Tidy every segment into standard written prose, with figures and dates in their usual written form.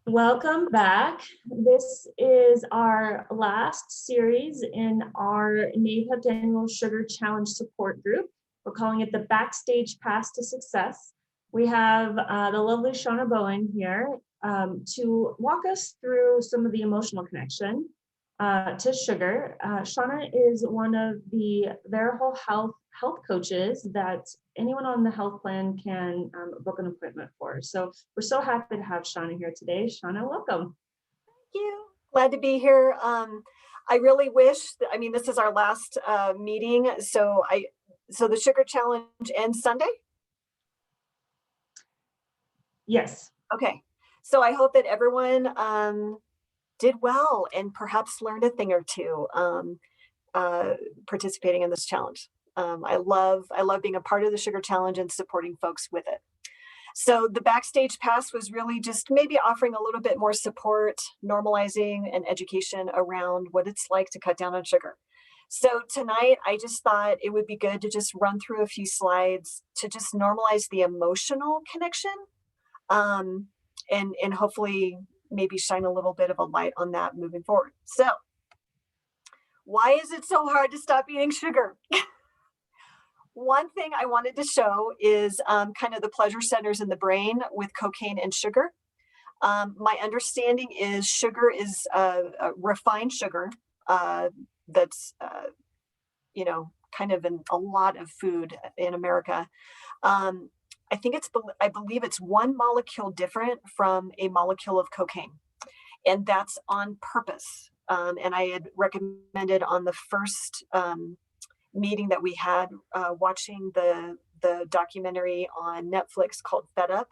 Welcome back. This is our last series in our NAHEP Annual Sugar Challenge Support Group. We're calling it the Backstage Pass to Success. We have the lovely Shauna Bowen here to walk us through some of the emotional connection to sugar. Shauna is one of the Verihole health coaches that anyone on the health plan can book an appointment for. So we're so happy to have Shauna here today. Shauna, welcome. Thank you. Glad to be here. I really wish, this is our last meeting. So the sugar challenge ends Sunday? Yes. Okay. So I hope that everyone did well and perhaps learned a thing or two participating in this challenge. I love being a part of the sugar challenge and supporting folks with it. So the Backstage Pass was really just maybe offering a little bit more support, normalizing and education around what it's like to cut down on sugar. So tonight, I just thought it would be good to just run through a few slides to just normalize the emotional connection and hopefully maybe shine a little bit of a light on that moving forward. So why is it so hard to stop eating sugar? One thing I wanted to show is kind of the pleasure centers in the brain with cocaine and sugar. My understanding is sugar is a refined sugar that's, kind of in a lot of food in America. I believe it's one molecule different from a molecule of cocaine, and that's on purpose. And I had recommended on the first meeting that we had watching the documentary on Netflix called Fed Up,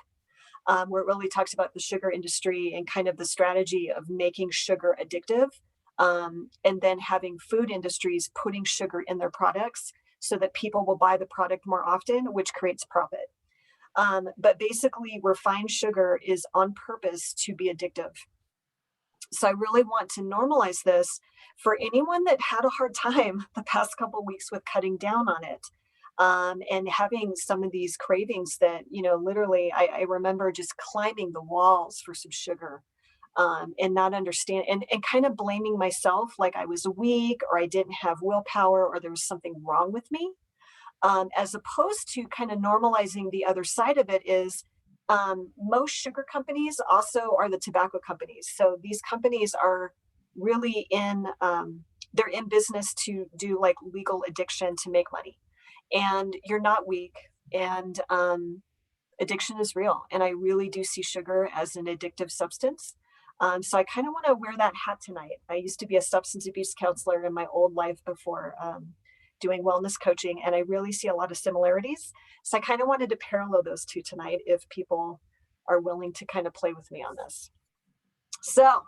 where it really talks about the sugar industry and kind of the strategy of making sugar addictive, and then having food industries putting sugar in their products so that people will buy the product more often, which creates profit. But basically, refined sugar is on purpose to be addictive. So I really want to normalize this for anyone that had a hard time the past couple of weeks with cutting down on it, and having some of these cravings that, literally I remember just climbing the walls for some sugar, and not understand and kind of blaming myself like I was weak or I didn't have willpower or there was something wrong with me, as opposed to kind of normalizing the other side of it is most sugar companies also are the tobacco companies. So these companies are really they're in business to do like legal addiction to make money. And you're not weak. And addiction is real. And I really do see sugar as an addictive substance. So I kind of want to wear that hat tonight. I used to be a substance abuse counselor in my old life before doing wellness coaching, and I really see a lot of similarities. So I kind of wanted to parallel those two tonight if people are willing to kind of play with me on this. So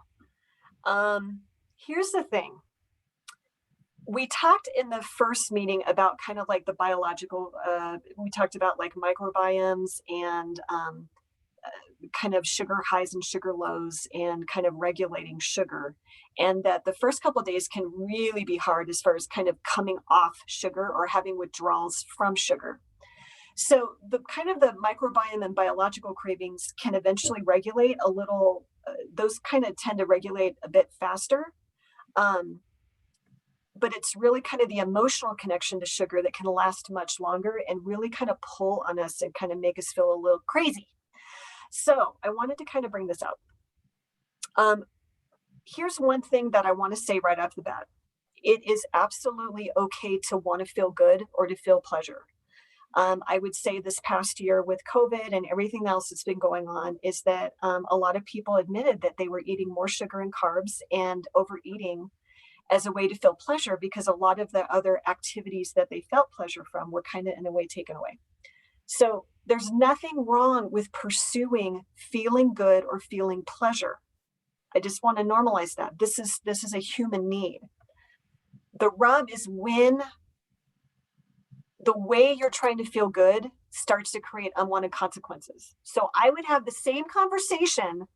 here's the thing. We talked in the first meeting about kind of like the biological, we talked about like microbiomes and kind of sugar highs and sugar lows and kind of regulating sugar, and that the first couple of days can really be hard as far as kind of coming off sugar or having withdrawals from sugar. So the kind of the microbiome and biological cravings can eventually regulate a little, those kind of tend to regulate a bit faster. But it's really kind of the emotional connection to sugar that can last much longer and really kind of pull on us and kind of make us feel a little crazy. So I wanted to kind of bring this up. Here's one thing that I want to say right off the bat. It is absolutely okay to want to feel good or to feel pleasure. I would say this past year with COVID and everything else that's been going on is that a lot of people admitted that they were eating more sugar and carbs and overeating as a way to feel pleasure because a lot of the other activities that they felt pleasure from were kind of in a way taken away. So there's nothing wrong with pursuing feeling good or feeling pleasure. I just want to normalize that. This is a human need. The rub is when the way you're trying to feel good starts to create unwanted consequences. So I would have the same conversation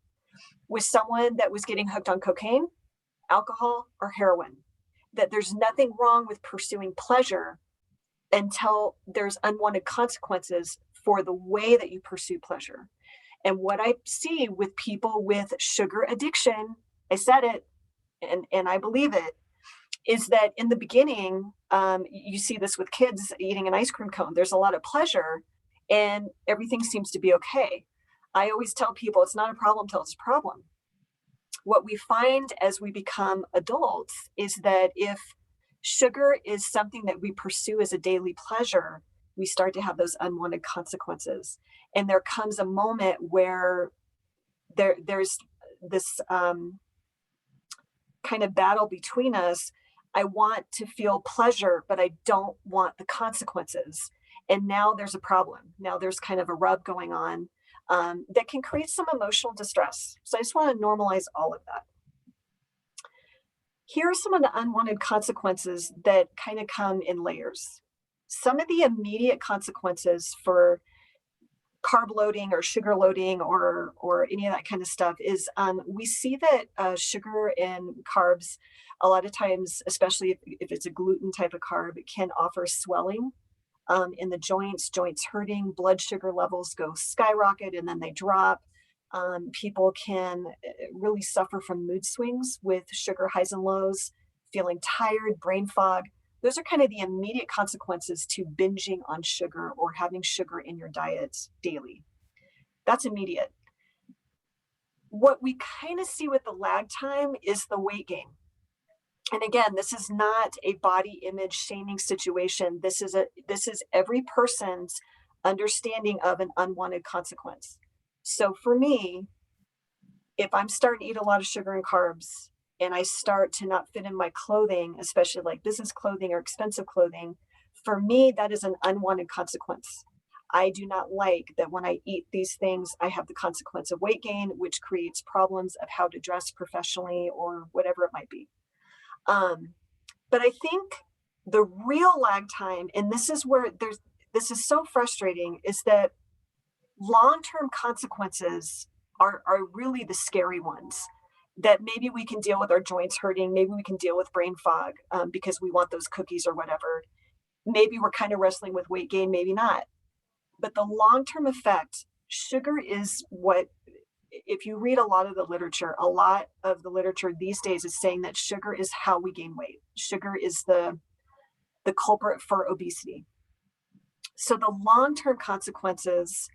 with someone that was getting hooked on cocaine, alcohol, or heroin, that there's nothing wrong with pursuing pleasure until there's unwanted consequences for the way that you pursue pleasure. And what I see with people with sugar addiction, I said it and I believe it, is that in the beginning, you see this with kids eating an ice cream cone. There's a lot of pleasure and everything seems to be okay. I always tell people it's not a problem till it's a problem. What we find as we become adults is that if sugar is something that we pursue as a daily pleasure, we start to have those unwanted consequences. And there comes a moment where there's this kind of battle between us. I want to feel pleasure, but I don't want the consequences. And now there's a problem. Now there's kind of a rub going on that can create some emotional distress. So I just want to normalize all of that. Here are some of the unwanted consequences that kind of come in layers. Some of the immediate consequences for carb loading or sugar loading or any of that kind of stuff is we see that sugar and carbs a lot of times, especially if it's a gluten type of carb, it can offer swelling in the joints hurting, blood sugar levels go skyrocket and then they drop. People can really suffer from mood swings with sugar highs and lows, feeling tired, brain fog. Those are kind of the immediate consequences to binging on sugar or having sugar in your diet daily. That's immediate. What we kind of see with the lag time is the weight gain. And again, this is not a body image shaming situation. This is every person's understanding of an unwanted consequence. So for me, if I'm starting to eat a lot of sugar and carbs and I start to not fit in my clothing, especially like business clothing or expensive clothing, for me, that is an unwanted consequence. I do not like that when I eat these things, I have the consequence of weight gain, which creates problems of how to dress professionally or whatever it might be. But I think the real lag time, and this is where this is so frustrating, is that long-term consequences are really the scary ones that maybe we can deal with our joints hurting. Maybe we can deal with brain fog because we want those cookies or whatever. Maybe we're kind of wrestling with weight gain, maybe not. But the long-term effect, sugar is what, if you read a lot of the literature these days is saying that sugar is how we gain weight. Sugar is the culprit for obesity. So the long-term consequences,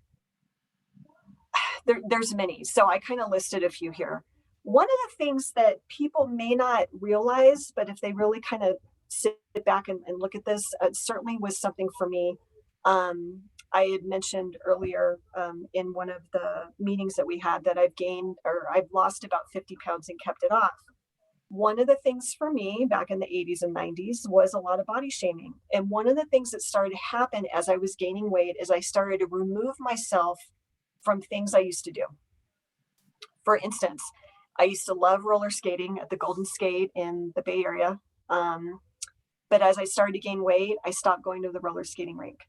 there's many. So I kind of listed a few here. One of the things that people may not realize, but if they really kind of sit back and look at this, it certainly was something for me. I had mentioned earlier in one of the meetings that we had that I've lost about 50 pounds and kept it off. One of the things for me back in the 80s and 90s was a lot of body shaming. And one of the things that started to happen as I was gaining weight is I started to remove myself from things I used to do. For instance, I used to love roller skating at the Golden Skate in the Bay Area. But as I started to gain weight, I stopped going to the roller skating rink.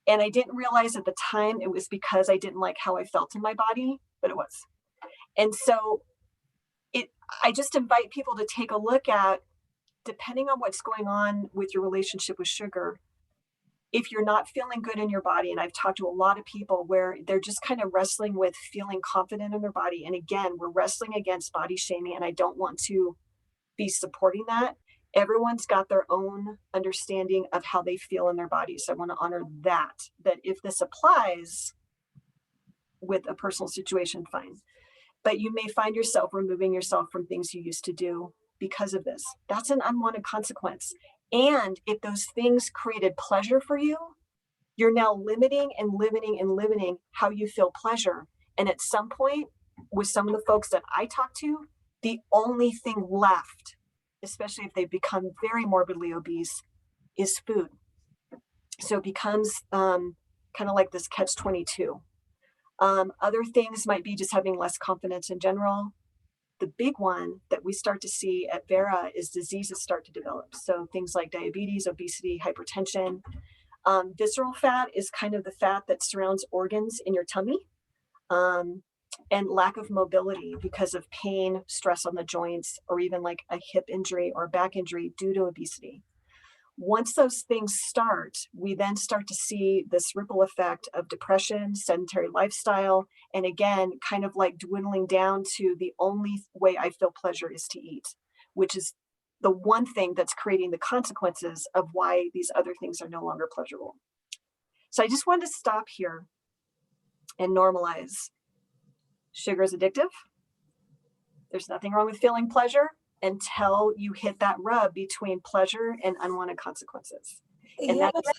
And I didn't realize at the time it was because I didn't like how I felt in my body, but it was. And so I just invite people to take a look at, depending on what's going on with your relationship with sugar, if you're not feeling good in your body, and I've talked to a lot of people where they're just kind of wrestling with feeling confident in their body. And again, we're wrestling against body shaming, and I don't want to be supporting that. Everyone's got their own understanding of how they feel in their bodies. So I want to honor that if this applies with a personal situation, fine. But you may find yourself removing yourself from things you used to do because of this. That's an unwanted consequence. And if those things created pleasure for you, you're now limiting and limiting how you feel pleasure. And at some point, with some of the folks that I talk to, the only thing left, especially if they become very morbidly obese, is food. So it becomes kind of like this catch-22. Other things might be just having less confidence in general. The big one that we start to see at Vera is diseases start to develop. So things like diabetes, obesity, hypertension. Visceral fat is kind of the fat that surrounds organs in your tummy. And lack of mobility because of pain, stress on the joints, or even like a hip injury or back injury due to obesity. Once those things start, we then start to see this ripple effect of depression, sedentary lifestyle, and again, kind of like dwindling down to the only way I feel pleasure is to eat, which is the one thing that's creating the consequences of why these other things are no longer pleasurable. So I just wanted to stop here and normalize. Sugar is addictive. There's nothing wrong with feeling pleasure until you hit that rub between pleasure and unwanted consequences. And Yeah, that's,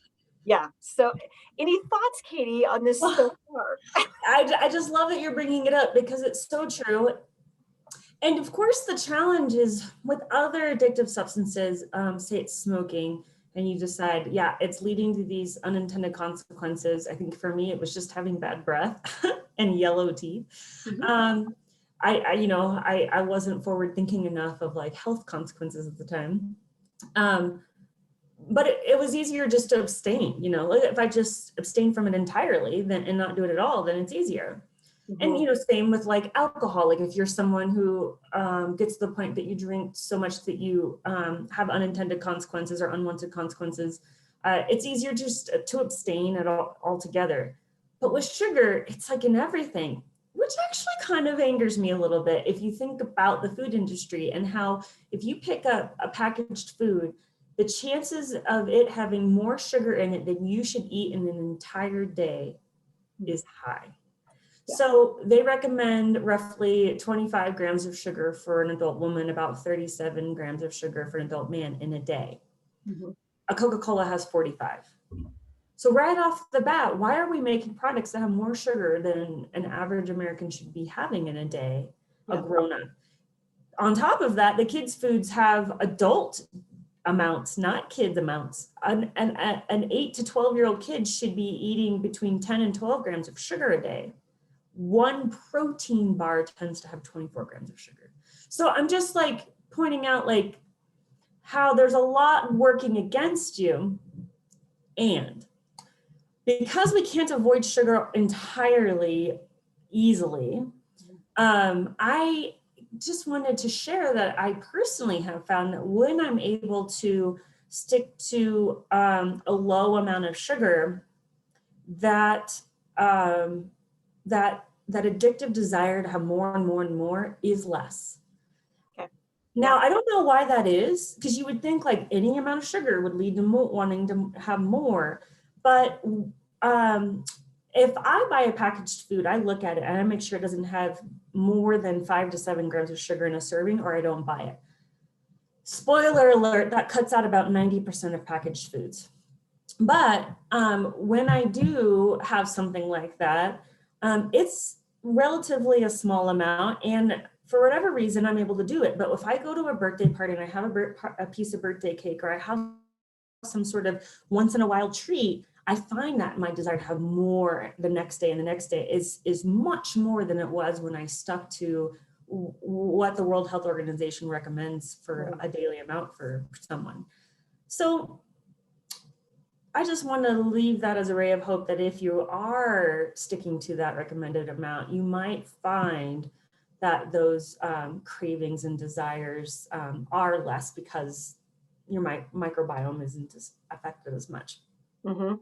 yeah. So any thoughts, Katie, on this so far? I just love that you're bringing it up because it's so true. And of course, the challenge is with other addictive substances, say it's smoking, and you decide, yeah, it's leading to these unintended consequences. I think for me, it was just having bad breath and yellow teeth. Mhm. I wasn't forward thinking enough of like health consequences at the time. But it was easier just to abstain, like if I just abstain from it entirely then and not do it at all, then it's easier. And, Mhm. same with like alcohol. Like if you're someone who gets to the point that you drink so much that you have unintended consequences or unwanted consequences, it's easier just to abstain at all altogether. But with sugar, it's like in everything, which actually kind of angers me a little bit. If you think about the food industry and how if you pick up a packaged food, the chances of it having more sugar in it than you should eat in an entire day is high. Yeah. So they recommend roughly 25 grams of sugar for an adult woman, about 37 grams of sugar for an adult man in a day. Mhm. A Coca-Cola has 45. So right off the bat, why are we making products that have more sugar than an average American should be having in a day, a Yeah. grown-up? On top of that, the kids' foods have adult amounts, not kids amounts. An 8 to 12-year-old kid should be eating between 10 and 12 grams of sugar a day. One protein bar tends to have 24 grams of sugar. So I'm just like pointing out like how there's a lot working against you. And because we can't avoid sugar entirely easily, I just wanted to share that I personally have found that when I'm able to stick to a low amount of sugar, that that addictive desire to have more and more and more is less. Okay. Now, Yeah. I don't know why that is, because you would think like any amount of sugar would lead to wanting to have more. But if I buy a packaged food, I look at it and I make sure it doesn't have more than 5 to 7 grams of sugar in a serving, or I don't buy it. Spoiler alert, that cuts out about 90% of packaged foods. But when I do have something like that, it's relatively a small amount. And for whatever reason, I'm able to do it. But if I go to a birthday party and I have a piece of birthday cake, or I have some sort of once in a while treat, I find that my desire to have more the next day and the next day is much more than it was when I stuck to what the World Health Organization recommends for a daily amount for someone. So I just want to leave that as a ray of hope that if you are sticking to that recommended amount, you might find that those cravings and desires are less because your microbiome isn't as affected as much. Mhm.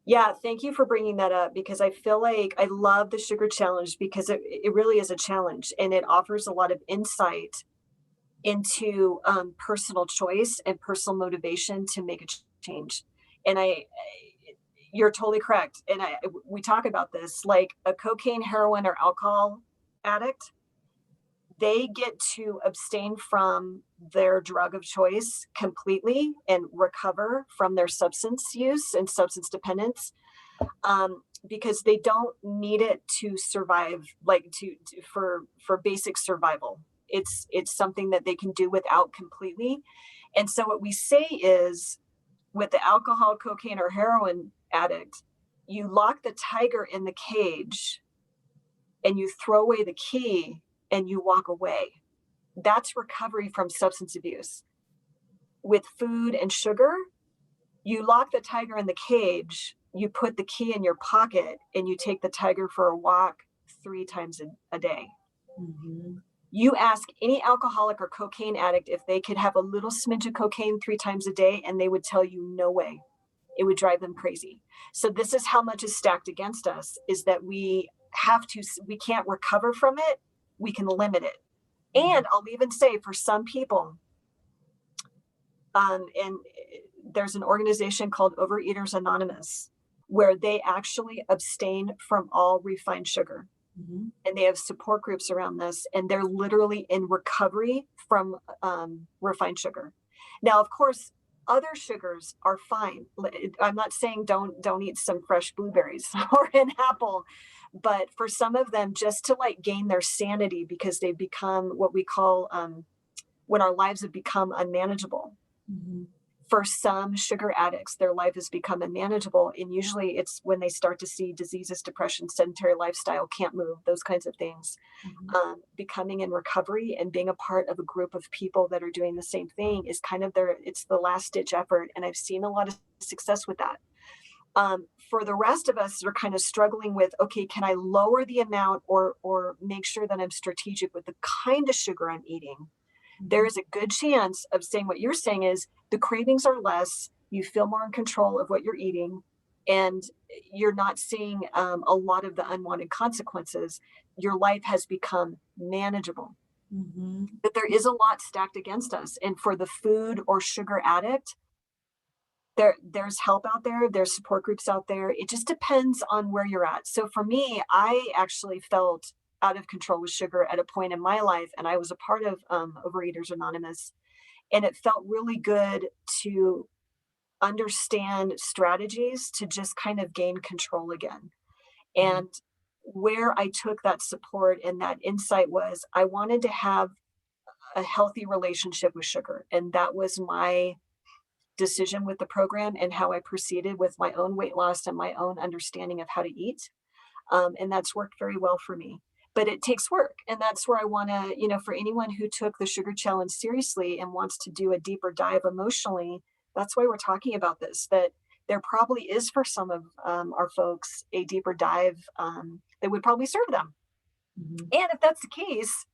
Yeah, thank you for bringing that up because I feel like I love the sugar challenge because it really is a challenge and it offers a lot of insight into personal choice and personal motivation to make a change. And you're totally correct. And we talk about this like a cocaine, heroin, or alcohol addict, they get to abstain from their drug of choice completely and recover from their substance use and substance dependence because they don't need it to survive, like for basic survival. It's something that they can do without completely. And so what we say is with the alcohol, cocaine, or heroin addict, you lock the tiger in the cage and you throw away the key and you walk away. That's recovery from substance abuse. With food and sugar, you lock the tiger in the cage, you put the key in your pocket, and you take the tiger for a walk 3 times a day. Mm-hmm. You ask any alcoholic or cocaine addict if they could have a little smidge of cocaine 3 times a day, and they would tell you no way. It would drive them crazy. So this is how much is stacked against us, is that we can't recover from it. We can limit it. And I'll even say for some people, and there's an organization called Overeaters Anonymous, where they actually abstain from all refined sugar. And they have support groups around this, and they're literally in recovery from refined sugar. Now, of course, other sugars are fine. I'm not saying don't eat some fresh blueberries or an apple, but for some of them, just to like gain their sanity, because they've become what we call when our lives have become unmanageable. For some sugar addicts, their life has become unmanageable. And usually it's when they start to see diseases, depression, sedentary lifestyle, can't move, those kinds of things. Becoming in recovery and being a part of a group of people that are doing the same thing is kind of it's the last ditch effort. And I've seen a lot of success with that. For the rest of us that are kind of struggling with, okay, can I lower the amount or make sure that I'm strategic with the kind of sugar I'm eating? There is a good chance of saying what you're saying is the cravings are less, you feel more in control of what you're eating, and you're not seeing a lot of the unwanted consequences. Your life has become manageable. But there is a lot stacked against us. And for the food or sugar addict, there's help out there, there's support groups out there. It just depends on where you're at. So for me, I actually felt out of control with sugar at a point in my life, and I was a part of Overeaters Anonymous, and it felt really good to understand strategies to just kind of gain control again. And where I took that support and that insight was I wanted to have a healthy relationship with sugar, and that was my decision with the program and how I proceeded with my own weight loss and my own understanding of how to eat. And that's worked very well for me. But it takes work. And that's where I want to, for anyone who took the sugar challenge seriously and wants to do a deeper dive emotionally, that's why we're talking about this, that there probably is for some of our folks a deeper dive that would probably serve them. And if that's the case,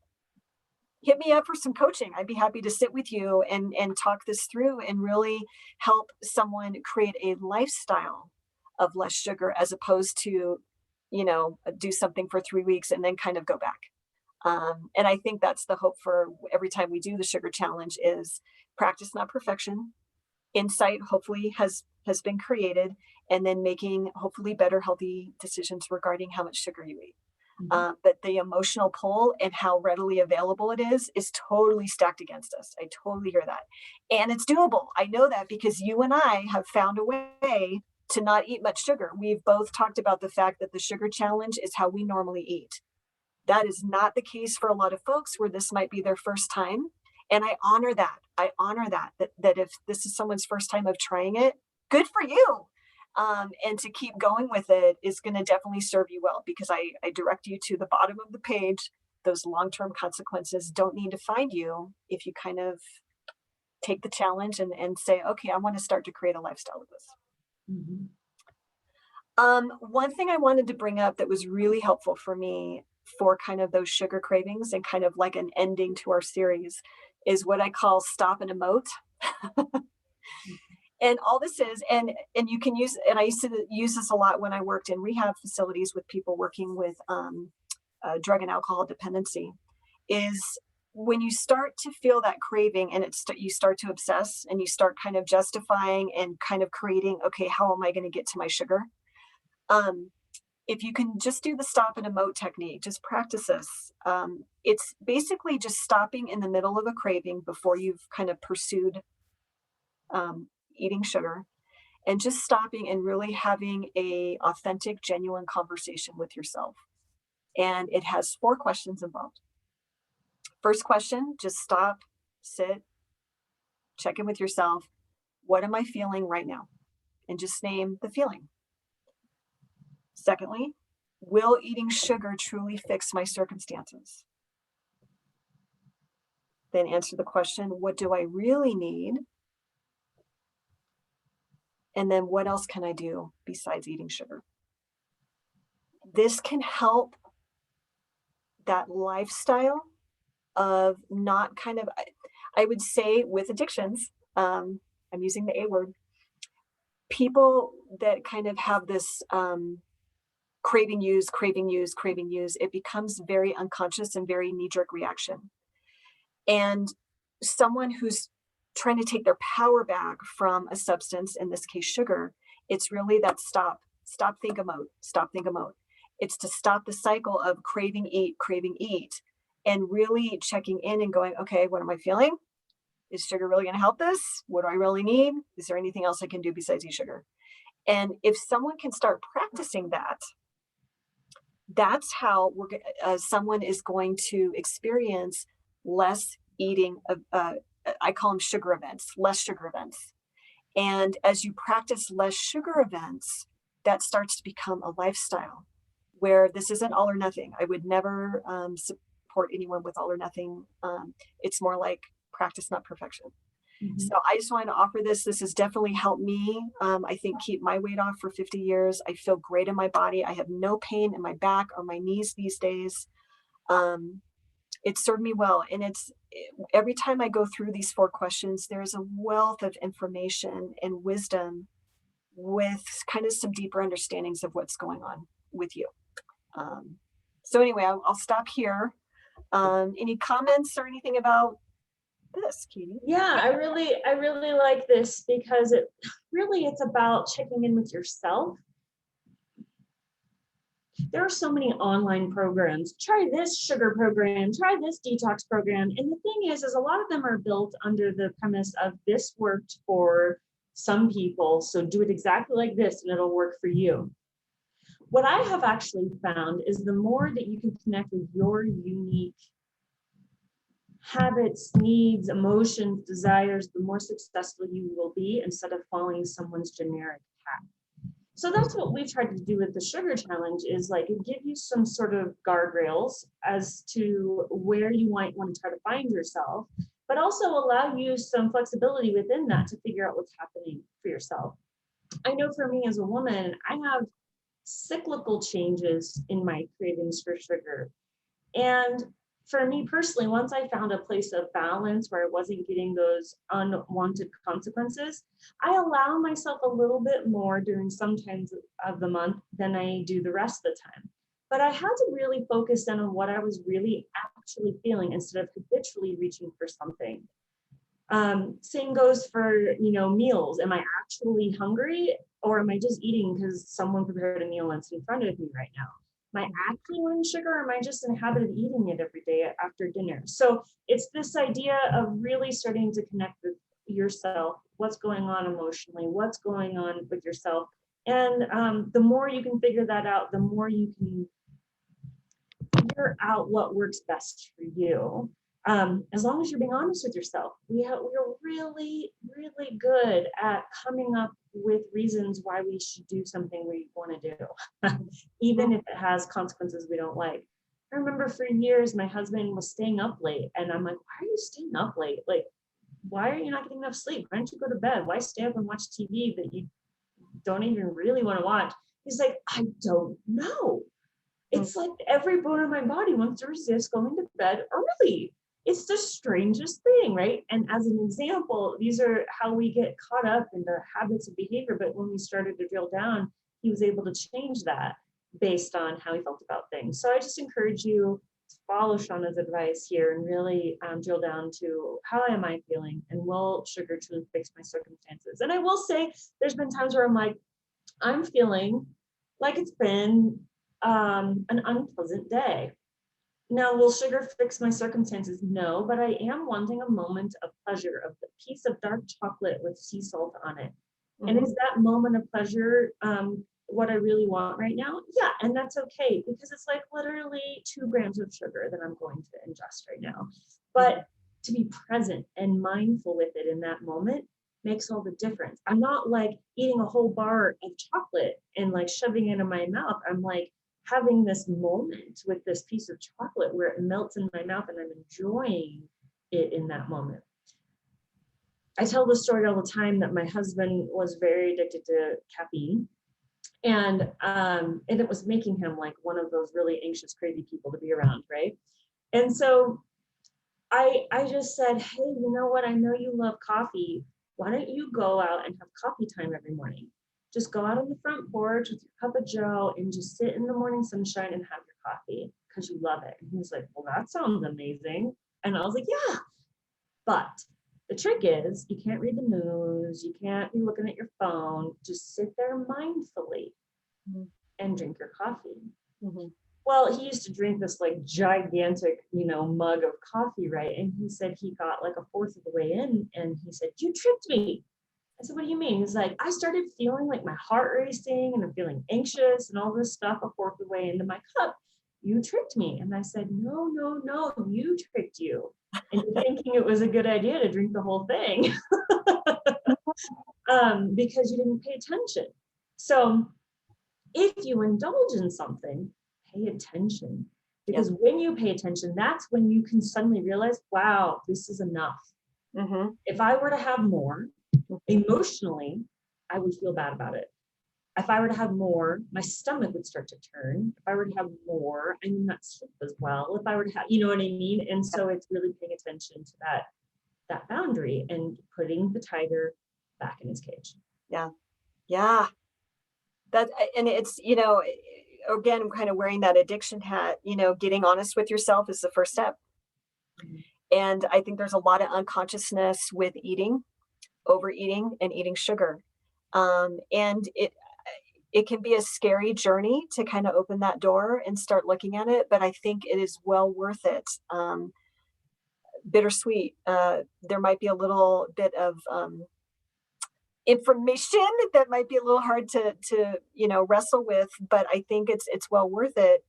hit me up for some coaching. I'd be happy to sit with you and talk this through and really help someone create a lifestyle of less sugar as opposed to do something for 3 weeks and then kind of go back. And I think that's the hope for every time we do the sugar challenge is practice, not perfection. Insight hopefully has been created, and then making hopefully better, healthy decisions regarding how much sugar you eat. But the emotional pull and how readily available it is totally stacked against us. I totally hear that. And it's doable. I know that because you and I have found a way to not eat much sugar. We've both talked about the fact that the sugar challenge is how we normally eat. That is not the case for a lot of folks where this might be their first time. And I honor that. I honor that if this is someone's first time of trying it, good for you. And to keep going with it is going to definitely serve you well, because I direct you to the bottom of the page. Those long-term consequences don't need to find you if you kind of take the challenge and say, okay, I want to start to create a lifestyle with this. One thing I wanted to bring up that was really helpful for me for kind of those sugar cravings and kind of like an ending to our series is what I call stop and emote. And all this is, and you can use, and I used to use this a lot when I worked in rehab facilities with people working with drug and alcohol dependency, is when you start to feel that craving and you start to obsess and you start kind of justifying and kind of creating, okay, how am I going to get to my sugar? If you can just do the stop and emote technique, just practice this. It's basically just stopping in the middle of a craving before you've kind of pursued eating sugar, and just stopping and really having a authentic, genuine conversation with yourself. And it has 4 questions involved. First question, just stop, sit, check in with yourself. What am I feeling right now? And just name the feeling. Secondly, will eating sugar truly fix my circumstances? Then answer the question, what do I really need? And then what else can I do besides eating sugar? This can help that lifestyle of not kind of, I would say with addictions, I'm using the A word, people that kind of have this craving use, craving use, craving use, it becomes very unconscious and very knee-jerk reaction. And someone who's trying to take their power back from a substance, in this case sugar, it's really that stop think mode, stop think mode. It's to stop the cycle of craving, eat, and really checking in and going, okay, what am I feeling? Is sugar really going to help this? What do I really need? Is there anything else I can do besides eat sugar? And if someone can start practicing that, that's how someone is going to experience less eating of, I call them sugar events, less sugar events. And as you practice less sugar events, that starts to become a lifestyle where this isn't all or nothing. I would never support anyone with all or nothing. It's more like practice, not perfection. Mhm. So I just wanted to offer this. This has definitely helped me, I think, keep my weight off for 50 years. I feel great in my body. I have no pain in my back or my knees these days. It served me well. And every time I go through these 4 questions, there's a wealth of information and wisdom with kind of some deeper understandings of what's going on with you. So anyway, I'll stop here. Any comments or anything about this, Katie? Yeah, I really like this because it's about checking in with yourself. There are so many online programs. Try this sugar program, try this detox program. And the thing is a lot of them are built under the premise of this worked for some people, so do it exactly like this and it'll work for you. What I have actually found is the more that you can connect with your unique habits, needs, emotions, desires, the more successful you will be instead of following someone's generic path. So that's what we tried to do with the sugar challenge is like give you some sort of guardrails as to where you might want to try to find yourself, but also allow you some flexibility within that to figure out what's happening for yourself. I know for me as a woman, I have cyclical changes in my cravings for sugar. And for me personally, once I found a place of balance where I wasn't getting those unwanted consequences, I allow myself a little bit more during some times of the month than I do the rest of the time. But I had to really focus in on what I was really actually feeling instead of habitually reaching for something. Same goes for, meals. Am I actually hungry or am I just eating because someone prepared a meal that's in front of me right now? Am I actually wanting sugar or am I just in the habit of eating it every day after dinner? So it's this idea of really starting to connect with yourself, what's going on emotionally, what's going on with yourself. And the more you can figure that out, the more you can figure out what works best for you. As long as you're being honest with yourself, we're really, really good at coming up with reasons why we should do something we want to do, even if it has consequences we don't like. I remember for years, my husband was staying up late and I'm like, why are you staying up late? Like, why are you not getting enough sleep? Why don't you go to bed? Why stay up and watch TV that you don't even really want to watch? He's like, I don't know. It's like every bone in my body wants to resist going to bed early. It's the strangest thing, right? And as an example, these are how we get caught up in the habits of behavior. But when we started to drill down, he was able to change that based on how he felt about things. So I just encourage you to follow Shauna's advice here and really drill down to how am I feeling and will sugar truly fix my circumstances? And I will say there's been times where I'm like, I'm feeling like it's been an unpleasant day. Now, will sugar fix my circumstances? No, but I am wanting a moment of pleasure of the piece of dark chocolate with sea salt on it. And is that moment of pleasure what I really want right now? Yeah, and that's okay because it's like literally 2 grams of sugar that I'm going to ingest right now. But to be present and mindful with it in that moment makes all the difference. I'm not like eating a whole bar of chocolate and like shoving it into my mouth. I'm like having this moment with this piece of chocolate where it melts in my mouth and I'm enjoying it in that moment. I tell the story all the time that my husband was very addicted to caffeine and it was making him like one of those really anxious, crazy people to be around, right? And so I just said, hey, you know what? I know you love coffee. Why don't you go out and have coffee time every morning? Just go out on the front porch with your cup of Joe and just sit in the morning sunshine and have your coffee because you love it. And he was like, well, that sounds amazing. And I was like, yeah. But the trick is you can't read the news. You can't be looking at your phone. Just sit there mindfully and drink your coffee. Mhm. Well, he used to drink this like gigantic, mug of coffee, right? And he said he got like a fourth of the way in and he said, you tricked me. I said, what do you mean? He's like, I started feeling like my heart racing and I'm feeling anxious and all this stuff a fourth of the way into my cup. You tricked me. And I said, no, no, no, you tricked you. And thinking it was a good idea to drink the whole thing because you didn't pay attention. So if you indulge in something, pay attention. Because when you pay attention, that's when you can suddenly realize, wow, this is enough. Mm-hmm. If I were to have more, emotionally, I would feel bad about it. If I were to have more, my stomach would start to turn. If I were to have more, I may not sleep as well. If I were to have, you know what I mean? And so it's really paying attention to that boundary and putting the tiger back in his cage. Yeah. Yeah. And it's, again, I'm kind of wearing that addiction hat, getting honest with yourself is the first step. Mhm. And I think there's a lot of unconsciousness with eating, overeating, and eating sugar. And it can be a scary journey to kind of open that door and start looking at it, but I think it is well worth it. Bittersweet. There might be a little bit of information that might be a little hard to wrestle with, but I think it's well worth it,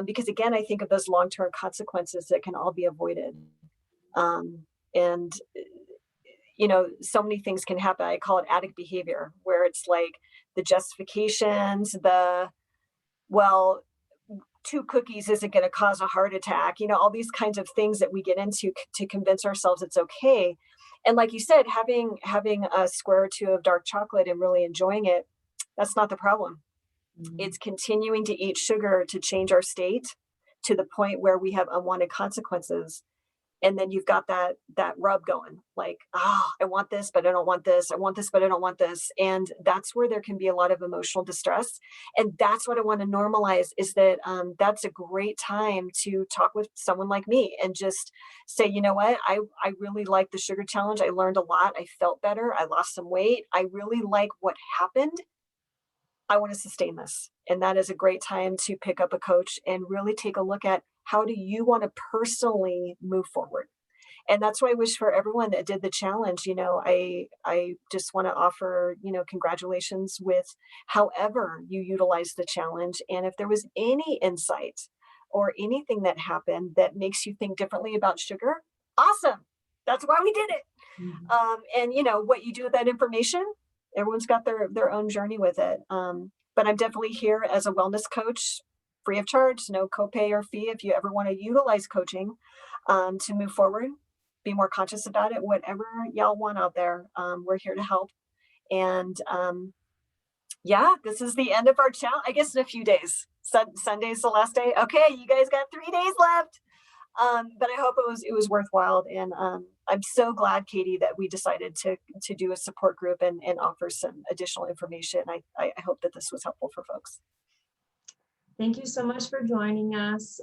because again, I think of those long-term consequences that can all be avoided. And so many things can happen. I call it addict behavior, where it's like the justifications, well, 2 cookies isn't going to cause a heart attack, all these kinds of things that we get into to convince ourselves it's okay. And like you said, having a square or 2 of dark chocolate and really enjoying it, that's not the problem. Mhm. It's continuing to eat sugar to change our state to the point where we have unwanted consequences. And then you've got that rub going, like, I want this, but I don't want this. I want this, but I don't want this. And that's where there can be a lot of emotional distress. And that's what I want to normalize, is that that's a great time to talk with someone like me and just say, you know what, I really like the sugar challenge. I learned a lot. I felt better. I lost some weight. I really like what happened. I want to sustain this. And that is a great time to pick up a coach and really take a look at, how do you want to personally move forward? And that's what I wish for everyone that did the challenge. I just want to offer, congratulations with however you utilize the challenge. And if there was any insight or anything that happened that makes you think differently about sugar, awesome. That's why we did it. Mhm. And what you do with that information, everyone's got their own journey with it. But I'm definitely here as a wellness coach, free of charge, no copay or fee. If you ever want to utilize coaching to move forward, be more conscious about it, whatever y'all want out there, we're here to help. And yeah, this is the end of our challenge. I guess in a few days. Sunday's the last day. Okay, you guys got 3 days left. But I hope it was worthwhile. And I'm so glad, Katie, that we decided to do a support group and offer some additional information. I hope that this was helpful for folks. Thank you so much for joining us.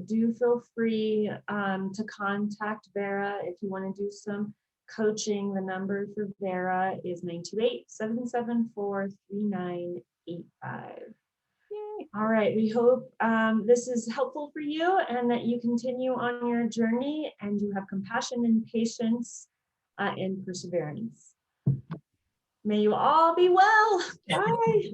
Do feel free to contact Vera if you want to do some coaching. The number for Vera is 928-774-3985. All right, we hope this is helpful for you and that you continue on your journey and you have compassion and patience and perseverance. May you all be well. Bye.